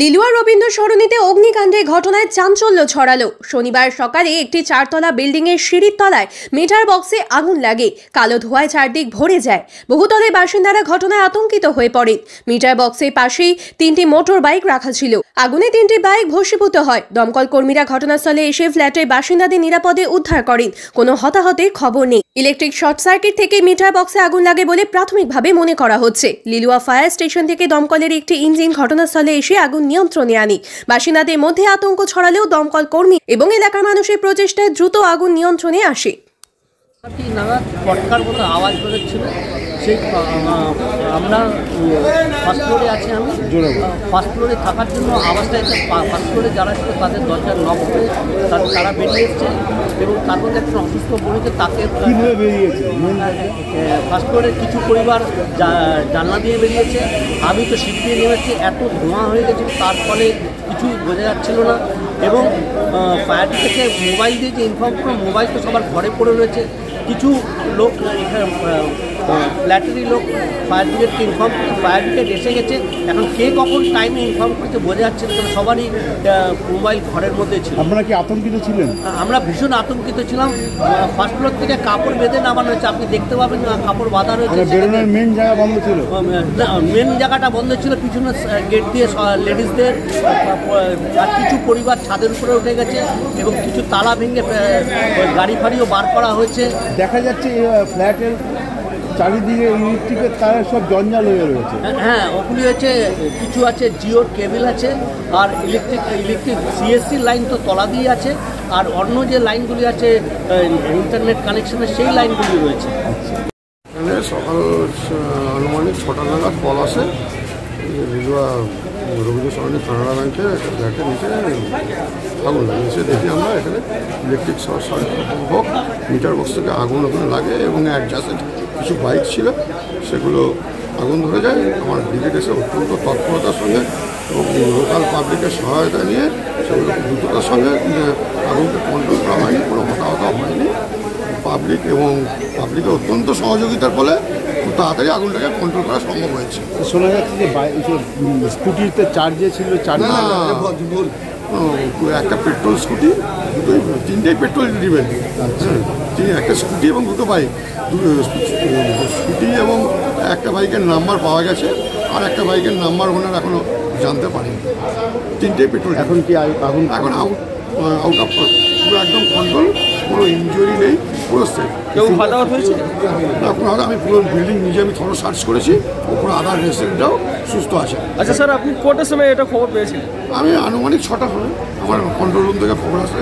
লিলুয়া রবীন্দ্র সরণিতে অগ্নিকাণ্ডে ঘটনায় চাঞ্চল্য ছড়ালো। শনিবার সকালে একটি চারতলা বিল্ডিং এর সিঁড়ির তলায় মিটার বক্সে আগুন লাগে। কালো ধোঁয়ায় চারদিক ভরে যায়। বহুতলের বাসিন্দারা ঘটনায় আতঙ্কিত হয়ে পড়েন। মিটার বক্সের পাশেই 3টি মোটর বাইক রাখা ছিল। আগুনে 3টি বাইক ভস্মীভূত হয়। দমকল কর্মীরা ঘটনাস্থলে এসে ফ্ল্যাটের বাসিন্দাদের নিরাপদে উদ্ধার করেন। কোনো হতাহতের খবর নেই। ইলেকট্রিক শর্ট সার্কিট থেকে মিটার বক্সে আগুন লাগে বলে প্রাথমিকভাবে মনে করা হচ্ছে। লিলুয়া ফায়ার স্টেশন থেকে দমকলের একটি ইঞ্জিন ঘটনাস্থলে এসে আগুন নিয়ন্ত্রণে আনে। বাসিন্দাদের মধ্যে আতঙ্ক ছড়ালেও দমকল কর্মী এবং এলাকার মানুষের প্রচেষ্টায় দ্রুত আগুন নিয়ন্ত্রণে আসে। আওয়াজ বেরোচ্ছিল, সেই আমরা ফার্স্ট ফ্লোরে আছি। আমি ফার্স্ট ফ্লোরে থাকার জন্য আওয়াজটা এসে ফার্স্ট ফ্লোরে যারা ছিল তাদের দরজার নক করে তারা বেরিয়ে এসছে এবং তার মধ্যে একজন অসুস্থ বলেছে তাকে বেরিয়েছে। ফার্স্ট ফ্লোরে কিছু পরিবার জানলা দিয়ে বেরিয়েছে। আমি তো সিট দিয়ে নেমেছি, এত ধোঁয়া হয়ে গেছে তার ফলে কিছুই বোঝা যাচ্ছিল না। এবং ফায়ার থেকে মোবাইল দিয়ে যে ইনফর্ম করো, মোবাইল তো সবার ঘরে পড়ে রয়েছে। কিছু লোক এখানে ফ্ল্যাটেরই লোক ফায়ার ব্রিগেডকে ইনফর্ম করতে, ফায়ার ব্রিগেড এসে গেছে। এখন কে কখন টাইমে ইনফর্ম করতে বোঝা যাচ্ছে না, সবারই মোবাইল ঘরের মধ্যে ছিল। আপনারা কি আতঙ্কিত ছিলেন? আমরা ভীষণ আতঙ্কিত ছিলাম। ফার্স্ট ফ্লোর থেকে কাপড় বেঁধে নামানো হয়েছে, আপনি দেখতে পাবেন কাপড় বাঁধা রয়েছে। মেন জায়গা বন্ধ ছিল? মেন জায়গাটা বন্ধ ছিল। পিছনে গেট দিয়ে লেডিসদের আর কিছু পরিবার ছাদের উপরে উঠে গেছে এবং কিছু তালা ভেঙে গাড়ি ফাড়িও বার করা হয়েছে। দেখা যাচ্ছে ফ্ল্যাটের চারিদিকে ইলেকট্রিকের তার সব জঞ্জাল হয়ে রয়েছে। হ্যাঁ, ওগুলি হচ্ছে কিছু আছে জিওর কেবল আছে, আর ইলেকট্রিক সিএসসি লাইন তো তলা দিয়ে আছে, আর অন্য যে লাইনগুলি আছে ইন্টারনেট কানেকশনের সেই লাইনগুলি রয়েছে। এখানে সকাল আনুমানিক 6টা নাগাদ কল আসে, লিলুয়া রবীন্দ্র সরণি কানাড়া ব্যাংকের একটা ফ্ল্যাটের নিচে আগুন লাগে। এসে দেখি আমরা এখানে ইলেকট্রিক শর্ট সার্কিট হোক, মিটার বক্স থেকে আগুন ওখানে লাগে এবং অ্যাডজাস্টেড কিছু বাইক ছিল, সেগুলো আগুন ধরে যায়। আমার ব্রিগেড এসে অত্যন্ত তৎপরতার সঙ্গে এবং লোকাল পাবলিকের সহায়তা নিয়ে সেগুলো দ্রুততার সঙ্গে আগুনকে কন্ট্রোল করা হয়নি, কোনো হতাহত হয়নি। পাবলিকের অত্যন্ত সহযোগিতার ফলে খুব তাড়াতাড়ি আগুনটাকে কন্ট্রোল করা সম্ভব হয়েছে। শোনা যাচ্ছে যে স্কুটিতে চার্জে ছিল, একটা পেট্রোল স্কুটি, তিনটেই পেট্রোল ডিভেন, একটা স্কুটি এবং দুটো বাইক। স্কুটি এবং একটা বাইকের নাম্বার পাওয়া গেছে, আর একটা বাইকের নাম্বার ওনার এখনও জানতে পারেনি। তিনটেই পেট্রোল। এখন কি আগুন এখন আউট অফ পুরো একদম কন্ট্রোল, কোনো ইনজুরি নেই, পুরো সেফ। কেউ হতাহত হয়েছে না? কোনো আমি পুরো বিল্ডিং নিজে আমি থরো সার্চ করেছি, ওপরে আদার রেসিডেন্টরাও সুস্থ আছে। আচ্ছা স্যার, আপনি কটার সময় এটা খবর পেয়েছিলেন? আমি আনুমানিক 6টা হবে, আমার কন্ট্রোল রুম থেকে খবর আসে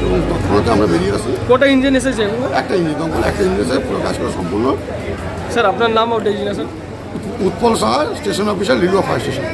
এবং তৎক্ষণাৎ আমরা বেরিয়ে আসি। কটা ইঞ্জিন এসেছে? একটা ইঞ্জিন, দমকল একটা ইঞ্জিন এসে পুরো কাজ করা সম্পূর্ণ। স্যার আপনার নাম ও designation? Utpal Saha, station officer, Liluah fire station.